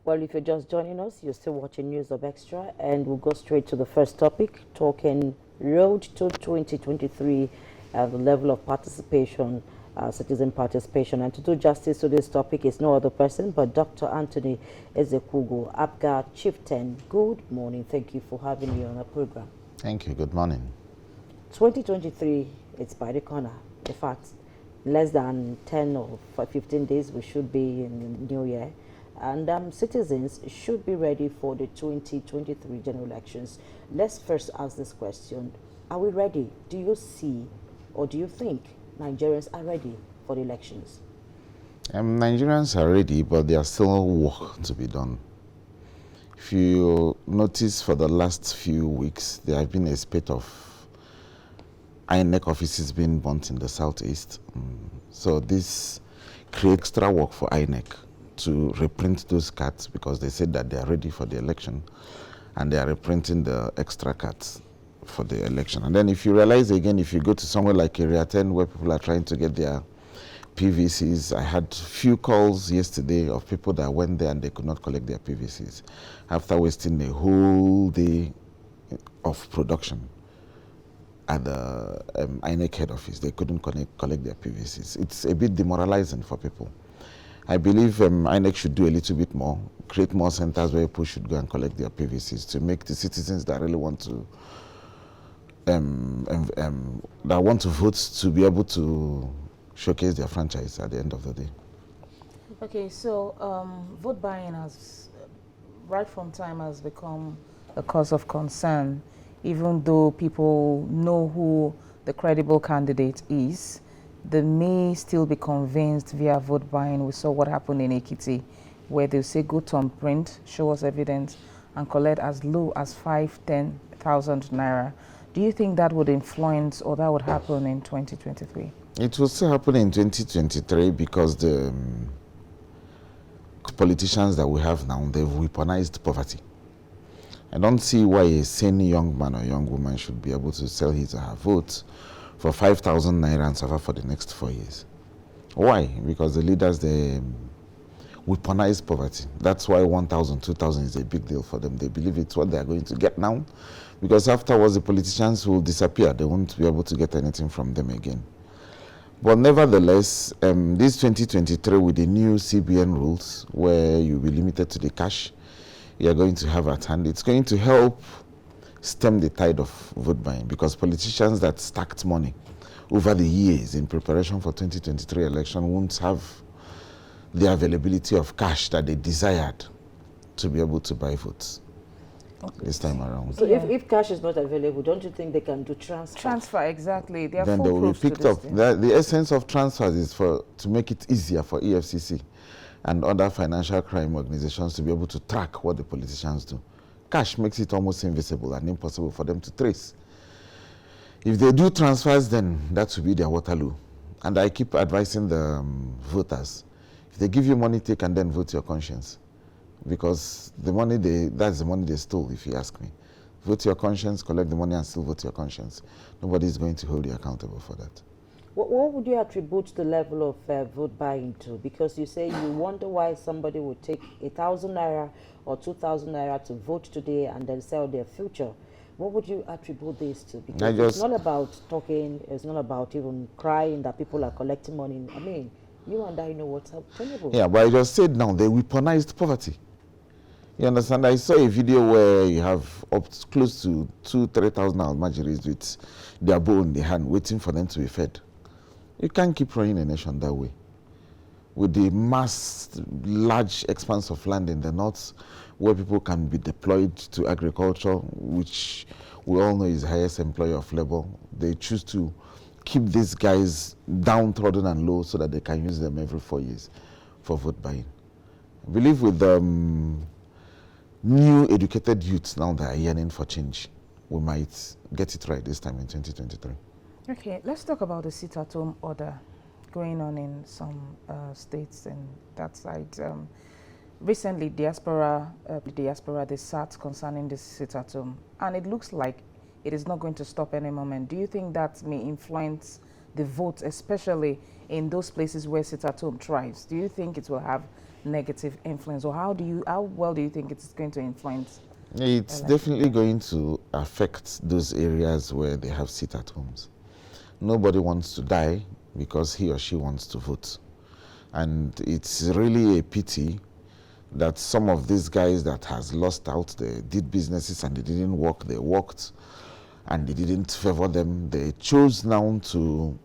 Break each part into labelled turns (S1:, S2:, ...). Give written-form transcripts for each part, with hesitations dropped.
S1: Well, if you're just joining us, you're still watching News of Extra, and we'll go straight to the first topic, talking road to 2023, the level of participation, citizen participation. And to do justice to this topic is no other person but Dr. Anthony Ezekugo, APGA Chieftain. Good morning. Thank you for having me on our program.
S2: Thank you. Good morning.
S1: 2023, it's by the corner. In fact, less than 10 or 15 days, we should be in the new year. And citizens should be ready for the 2023 general elections. Let's first ask this question. Are we ready? Do you see or do you think Nigerians are ready for the elections?
S2: Nigerians are ready, but there are still work to be done. If you notice, for the last few weeks, there have been a spate of INEC offices being burnt in the southeast. So this creates extra work for INEC to reprint those cards, because they said that they are ready for the election, and they are reprinting the extra cards for the election. And then if you realize again, if you go to somewhere like Area 10 where people are trying to get their PVCs, I had few calls yesterday of people that went there and they could not collect their PVCs after wasting a whole day of production at the INEC head office. They couldn't collect their PVCs. It's a bit demoralizing for people. I believe INEC should do a little bit more, create more centers where people should go and collect their PVCs to make the citizens that really want to vote to be able to showcase their franchise at the end of the day.
S3: Okay, so vote buying has, right from time, has become a cause of concern, even though people know who the credible candidate is. They may still be convinced via vote buying. We saw what happened in Ekiti, where they'll say, go to print, show us evidence, and collect as low as 10,000 naira. Do you think that would influence, or that would happen in 2023?
S2: It will still happen in 2023 because the politicians that we have now, they've weaponized poverty. I don't see why a sane young man or young woman should be able to sell his or her vote for 5,000 naira and suffer for the next 4 years. Why? Because the leaders, they weaponize poverty. That's why 1,000, 2,000 is a big deal for them. They believe it's what they're going to get now, because afterwards the politicians will disappear. They won't be able to get anything from them again. But nevertheless, this 2023, with the new CBN rules, where you'll be limited to the cash you're going to have at hand, it's going to help stem the tide of vote buying, because politicians that stacked money over the years in preparation for 2023 election won't have the availability of cash that they desired to be able to buy votes this time around.
S1: So if cash is not available, don't you think they can do transfer?
S3: Transfer, exactly. They are
S2: then they will be picked up. The essence of transfers is to make it easier for EFCC and other financial crime organizations to be able to track what the politicians do. Cash makes it almost invisible and impossible for them to trace. If they do transfers, then that will be their Waterloo. And I keep advising the voters, if they give you money, take and then vote your conscience. Because the money that's the money they stole, if you ask me. Vote your conscience, collect the money and still vote your conscience. Nobody is going to hold you accountable for that.
S1: What would you attribute the level of vote buying to? Because you say you wonder why somebody would take 1,000 naira or 2,000 naira to vote today and then sell their future. What would you attribute this to? Because it's not about talking, it's not about even crying that people are collecting money. I mean, you and I know what's happening.
S2: Yeah, but I just said now, they weaponized poverty. You understand? I saw a video where you have up close to 2,000-3,000 Almajiris with their bow in their hand, waiting for them to be fed. You can't keep running a nation that way. With the large expanse of land in the north, where people can be deployed to agriculture, which we all know is the highest employer of labor, they choose to keep these guys downtrodden and low so that they can use them every 4 years for vote buying. I believe with new educated youths now that are yearning for change, we might get it right this time in 2023.
S3: Okay, let's talk about the sit-at-home order going on in some states in that side. Recently, diaspora, they sat concerning this sit-at-home, and it looks like it is not going to stop any moment. Do you think that may influence the vote, especially in those places where sit-at-home thrives? Do you think it will have negative influence, or how well do you think it's going to influence?
S2: It's definitely going to affect those areas where they have sit-at-homes. Nobody wants to die because he or she wants to vote. And it's really a pity that some of these guys that has lost out, they did businesses and they didn't work, they worked and they didn't favor them. They chose now to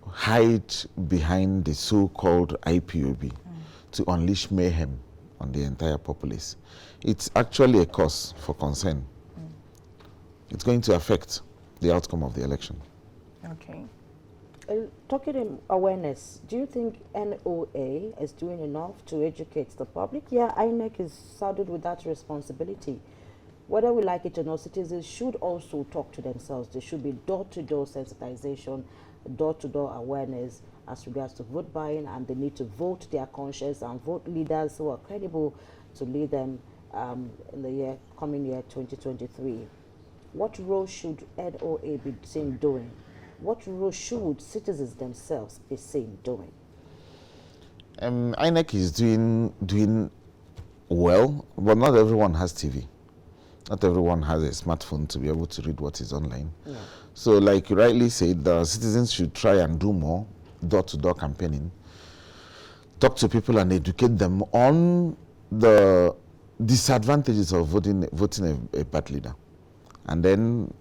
S2: hide behind the so-called IPOB to unleash mayhem on the entire populace. It's actually a cause for concern. It's going to affect the outcome of the election.
S3: Okay.
S1: Talking in awareness, do you think NOA is doing enough to educate the public? Yeah, INEC is saddled with that responsibility. Whether we like it or not, citizens should also talk to themselves. There should be door-to-door sensitization, door-to-door awareness as regards to vote buying, and they need to vote their conscience and vote leaders who are credible to lead them in the coming year 2023. What role should NOA be seen doing? What role should citizens themselves be seen doing?
S2: INEC is doing well, but not everyone has TV. Not everyone has a smartphone to be able to read what is online. Yeah. So like you rightly said, the citizens should try and do more door-to-door campaigning. Talk to people and educate them on the disadvantages of voting a party leader. And then,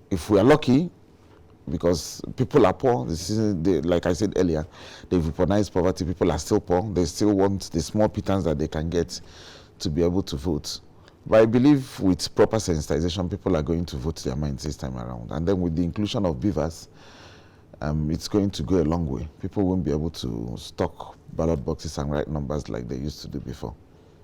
S2: if we are lucky, because people are poor, like I said earlier, they've weaponized poverty, people are still poor, they still want the small pittance that they can get to be able to vote. But I believe with proper sensitization, people are going to vote their minds this time around. And then with the inclusion of beavers, it's going to go a long way. People won't be able to stock ballot boxes and write numbers like they used to do before.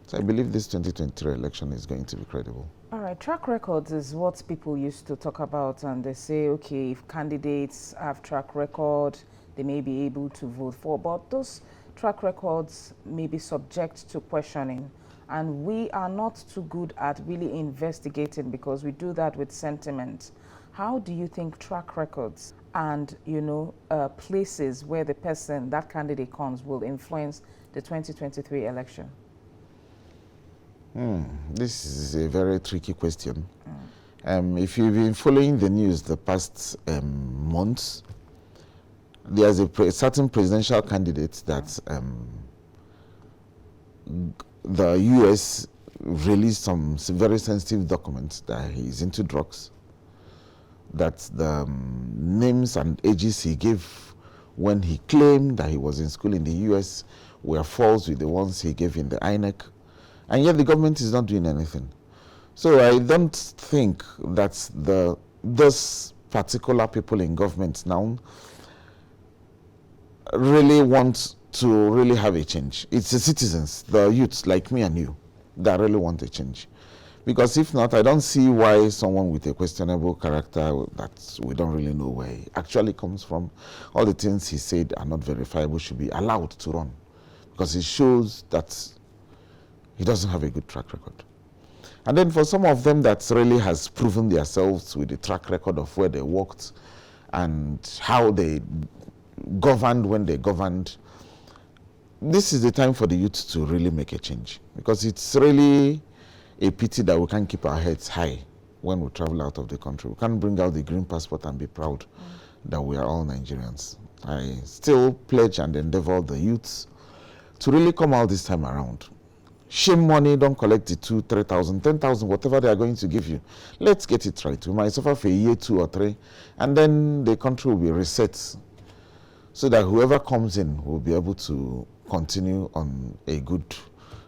S2: So I believe this 2023 election is going to be credible.
S3: All right, track records is what people used to talk about, and they say, okay, if candidates have track record, they may be able to vote for, but those track records may be subject to questioning, and we are not too good at really investigating because we do that with sentiment. How do you think track records and, places where the person, that candidate comes will influence the 2023 election?
S2: This is a very tricky question. If you've been following the news the past months, there's a certain presidential candidate that the U.S. released some very sensitive documents that he's into drugs, that the names and ages he gave when he claimed that he was in school in the U.S. were false with the ones he gave in the INEC. And yet the government is not doing anything. So I don't think that those particular people in government now really want to really have a change. It's the citizens, the youths like me and you, that really want a change. Because if not, I don't see why someone with a questionable character that we don't really know where he actually comes from, all the things he said are not verifiable, should be allowed to run. Because it shows that he doesn't have a good track record. And then for some of them that really has proven themselves with the track record of where they worked and how they governed when they governed, this is the time for the youth to really make a change. Because it's really a pity that we can't keep our heads high when we travel out of the country. We can't bring out the green passport and be proud that we are all Nigerians. I still pledge and endeavor the youths to really come out this time around. Shame money, don't collect it 2,000, 3,000, 10,000, whatever they are going to give you. Let's get it right. We might suffer for a year, 2 or 3, and then the country will be reset so that whoever comes in will be able to continue on a good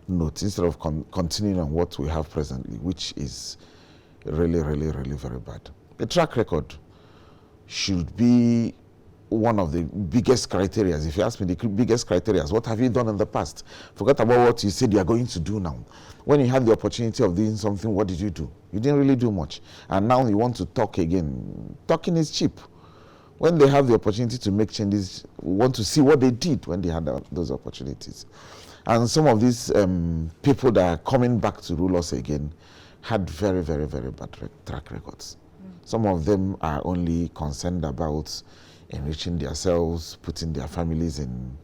S2: note instead of continuing on what we have presently, which is really, really, really very bad. The track record should be one of the biggest criteria. If you ask me, the biggest criteria is what have you done in the past? Forget about what you said you are going to do now. When you had the opportunity of doing something, what did you do? You didn't really do much. And now you want to talk again. Talking is cheap. When they have the opportunity to make changes, we want to see what they did when they had those opportunities. And some of these people that are coming back to rule us again had very, very, very bad track records. Some of them are only concerned about enriching themselves, putting their families in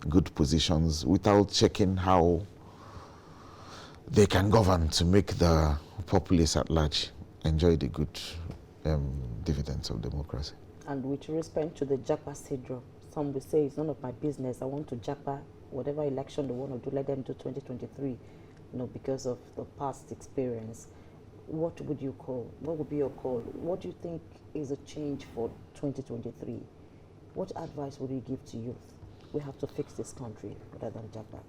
S2: good positions without checking how they can govern to make the populace at large enjoy the good dividends of democracy.
S1: And with respect to the Japa syndrome, some will say it's none of my business. I want to Japa whatever election they want to do, let them do 2023, because of the past experience. What would you call? What would be your call? What do you think is a change for 2023? What advice would you give to youth? We have to fix this country rather than Japa.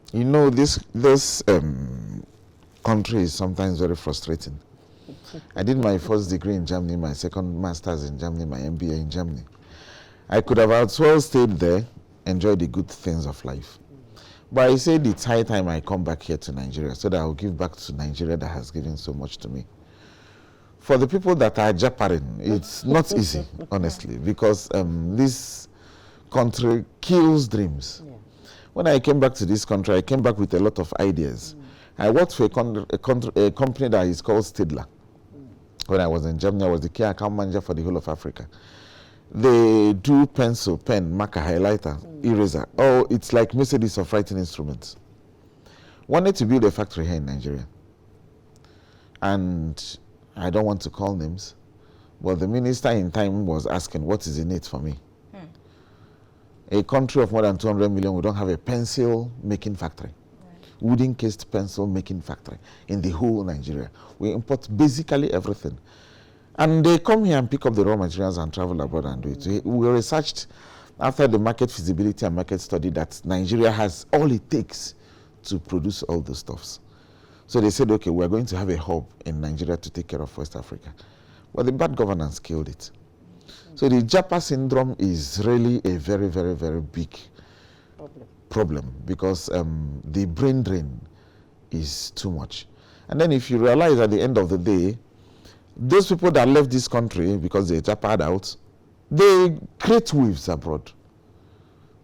S2: This country is sometimes very frustrating. I did my first degree in Germany, my second master's in Germany, my MBA in Germany. I could have as well stayed there, enjoy the good things of life. But I said it's high time I come back here to Nigeria so that I'll give back to Nigeria that has given so much to me. For the people that are Japaring, it's not easy, honestly, because this country kills dreams. Yeah. When I came back to this country, I came back with a lot of ideas. I worked for a company that is called Stidler. When I was in Germany, I was the key account manager for the whole of Africa. They do pencil, pen, marker, highlighter, eraser. Oh, it's like Mercedes of writing instruments. Wanted to build a factory here in Nigeria. And I don't want to call names, but the minister in time was asking, what is in it for me? A country of more than 200 million, we don't have a pencil making factory. Wooden cased pencil making factory in the whole Nigeria. We import basically everything. And they come here and pick up the raw materials and travel abroad and do it. We researched after the market feasibility and market study that Nigeria has all it takes to produce all the stuffs. So they said, okay, we're going to have a hub in Nigeria to take care of West Africa. But the bad governance killed it. So the Japa syndrome is really a very, very, very big problem because the brain drain is too much. And then if you realize at the end of the day, those people that left this country because they Japa'd out, they create waves abroad.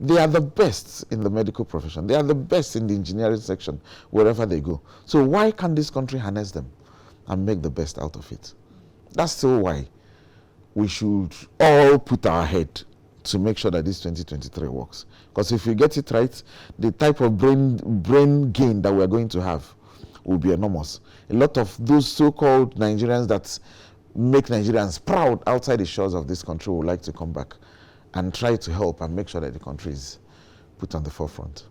S2: They are the best in the medical profession. They are the best in the engineering section, wherever they go. So why can't this country harness them and make the best out of it? That's still why we should all put our head to make sure that this 2023 works. Because if we get it right, the type of brain gain that we're going to have will be enormous. A lot of those so-called Nigerians that make Nigerians proud outside the shores of this country would like to come back and try to help and make sure that the country is put on the forefront.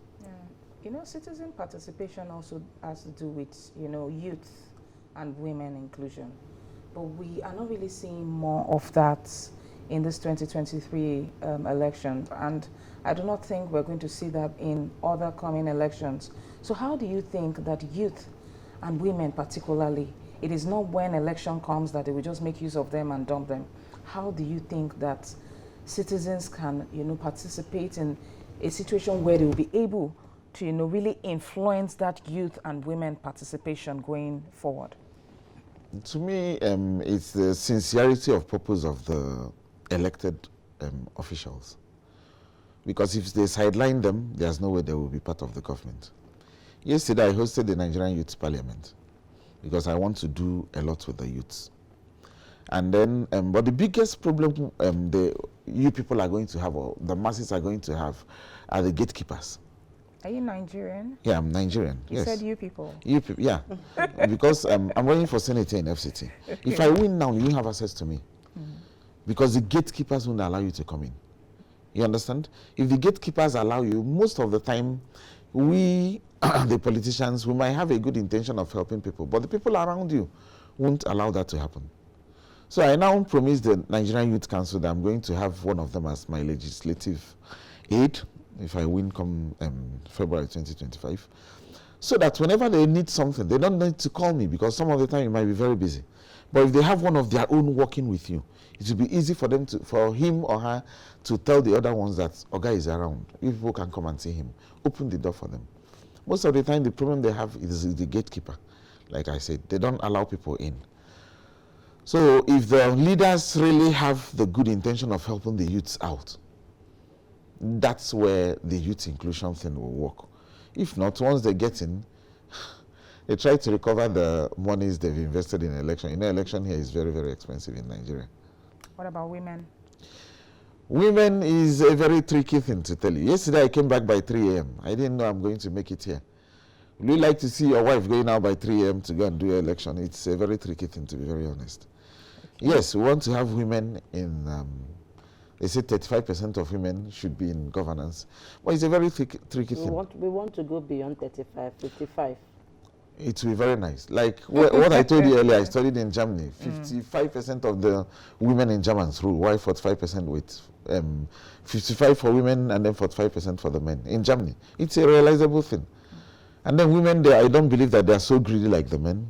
S3: Yeah. Citizen participation also has to do with, youth and women inclusion. But we are not really seeing more of that in this 2023 election. And I do not think we're going to see that in other coming elections. So how do you think that youth and women particularly, it is not when election comes that they will just make use of them and dump them? How do you think that citizens can, participate in a situation where they will be able to, really influence that youth and women participation going forward?
S2: To me, it's the sincerity of purpose of the elected officials. Because if they sideline them, there's no way they will be part of the government. Yesterday, I hosted the Nigerian Youth Parliament because I want to do a lot with the youths. And then, but the biggest problem you people are going to have, or the masses are going to have, are the gatekeepers.
S3: Are you Nigerian?
S2: Yeah, I'm Nigerian.
S3: You said you people.
S2: You people, yeah. Because I'm running for senator in FCT. Okay. If I win now, you have access to me. Because the gatekeepers won't allow you to come in. You understand? If the gatekeepers allow you, most of the time, we, the politicians, we might have a good intention of helping people, but the people around you won't allow that to happen. So I now promise the Nigerian Youth Council that I'm going to have one of them as my legislative aide, if I win come February 2025, so that whenever they need something, they don't need to call me, because some of the time you might be very busy. But if they have one of their own working with you, it will be easy for them for him or her to tell the other ones that Oga is around. People can come and see him. Open the door for them. Most of the time, the problem they have is the gatekeeper. Like I said, they don't allow people in. So if the leaders really have the good intention of helping the youths out, that's where the youth inclusion thing will work. If not, once they get in, They try to recover the monies they've invested in election. You know, election here is very, very expensive in Nigeria.
S3: What about women?
S2: Women is a very tricky thing to tell you. Yesterday I came back by 3 a.m. I didn't know I'm going to make it here. Would you like to see your wife going out by 3 a.m. to go and do your election? It's a very tricky thing, to be very honest. Yes, we want to have women in, they say 35% of women should be in governance. But it's a very tricky thing.
S1: We want to go beyond 35, 55.
S2: It will be very nice. Like what I told you earlier, I studied in Germany. 55% of the women in Germans rule. Why 45% with 55 for women and then 45% for the men in Germany? It's a realizable thing. And then women, I don't believe that they are so greedy like the men.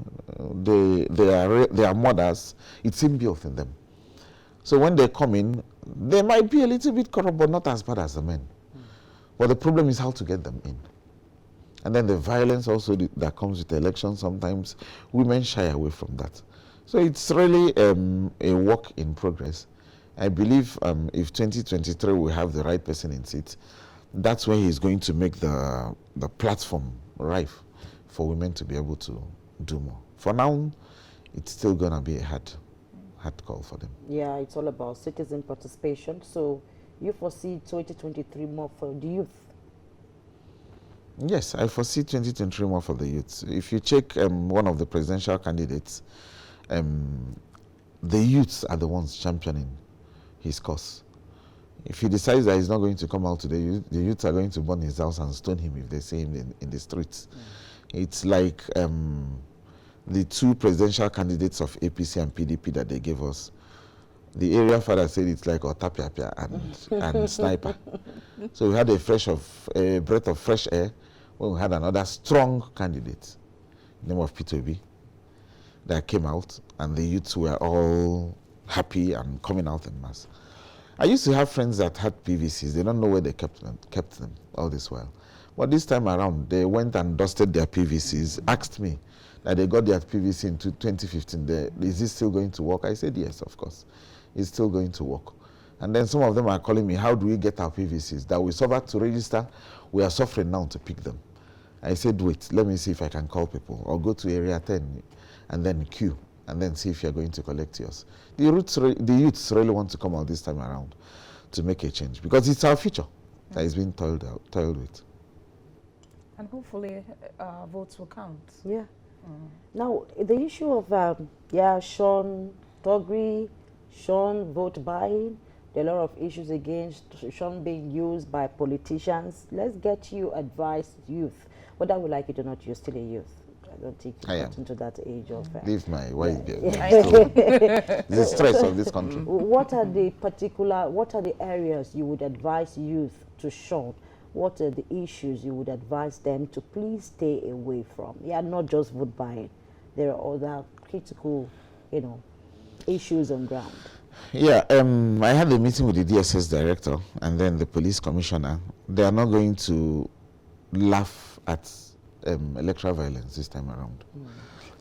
S2: They are mothers. It's inbuilt in them. So when they come in, they might be a little bit corrupt, but not as bad as the men. But the problem is how to get them in. And then the violence also that comes with the election, sometimes women shy away from that. So it's really a work in progress. I believe if 2023 we have the right person in seat, that's where he's going to make the platform rife for women to be able to do more. For now, it's still going to be a hard call for them.
S1: Yeah, it's all about citizen participation. So you foresee 2023 more for the youth?
S2: Yes, I foresee 2023 more for the youth. If you check one of the presidential candidates, the youths are the ones championing his cause. If he decides that he's not going to come out today, the youths are going to burn his house and stone him if they see him in the streets. It's like the two presidential candidates of APC and PDP that they gave us. The area father said it's like Otapiapia and Sniper. So we had a breath of fresh air when we had another strong candidate, name of P2B, that came out, and the youths were all happy and coming out en masse. I used to have friends that had PVCs. They don't know where they kept them all this while. But this time around, they went and dusted their PVCs, asked me that they got their PVC in 2015. Is this still going to work? I said, yes, of course. It's still going to work. And then some of them are calling me, how do we get our PVCs? That we suffered to register, we are suffering now to pick them. I said, wait, let me see if I can call people, or go to area 10 and then queue, and then see if you're going to collect yours. The youths really want to come out this time around to make a change, because it's our future that is being toiled with.
S3: And hopefully votes will count.
S1: Yeah. Now, the issue of, Sean Togri, Sean vote buying, there are a lot of issues against Sean being used by politicians. Let's get you advice, youth. Whether we like it or not, you're still a youth. I don't think you got into that age of...
S2: Leave my wife there. The stress of this country.
S1: What are the areas you would advise youth to Sean? What are the issues you would advise them to please stay away from? Yeah, not just vote buying. There are other critical, issues on ground.
S2: Yeah, I had a meeting with the DSS director and then the police commissioner. They are not going to laugh at electoral violence this time around.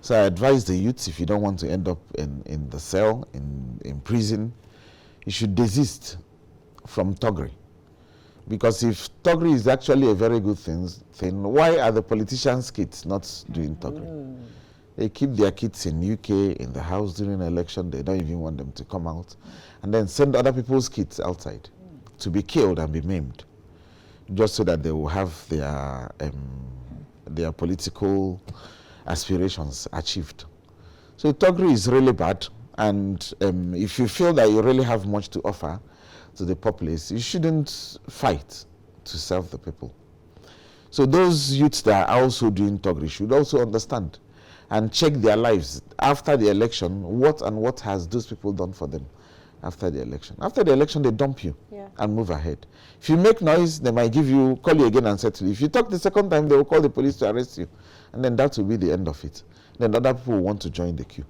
S2: So I advise the youths, if you don't want to end up in the cell, in prison, you should desist from thuggery. Because if thuggery is actually a very good thing, why are the politicians' kids not doing thuggery? They keep their kids in UK, in the house during an election. They don't even want them to come out. And then send other people's kids outside to be killed and be maimed, just so that they will have their political aspirations achieved. So thuggery is really bad. And if you feel that you really have much to offer to the populace, you shouldn't fight to serve the people. So those youths that are also doing thuggery should also understand and check their lives after the election. What has those people done for them after the election? After the election, they dump you and move ahead. If you make noise, they might call you again and settle you. If you talk the second time, they will call the police to arrest you. And then that will be the end of it. Then other people will want to join the queue.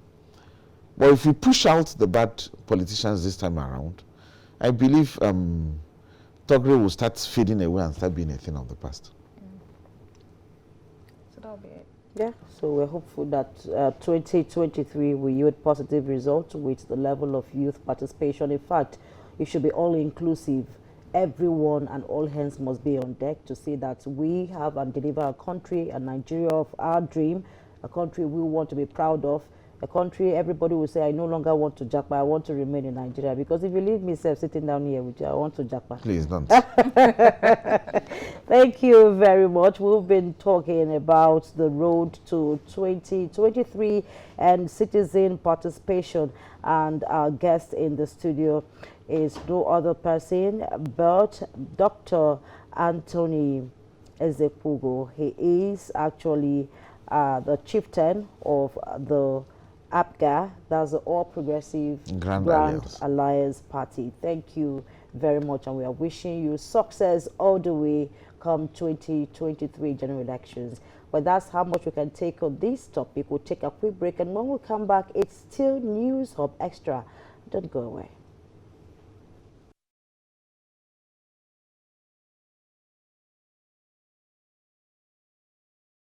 S2: But if you push out the bad politicians this time around, I believe thuggery will start fading away and start being a thing of the past.
S3: So that'll be it.
S1: Yeah, so we're hopeful that 2023 will yield positive results with the level of youth participation. In fact, it should be all-inclusive. Everyone and all hands must be on deck to see that we have and deliver a country, a Nigeria of our dream, a country we want to be proud of, a country everybody will say, I no longer want to japa, I want to remain in Nigeria. Because if you leave me sitting down here with you, I want to japa.
S2: Please don't.
S1: Thank you very much. We've been talking about the road to 2023 and citizen participation, and our guest in the studio is no other person but Dr. Anthony Ezekwogo. He is actually the chieftain of the APGA, that's the All Progressive
S2: Grand
S1: Alliance Party. Thank you very much, and we are wishing you success all the way come 2023 general elections. But that's how much we can take on this topic. We'll take a quick break, and when we come back, it's still News Hub Extra. Don't go away.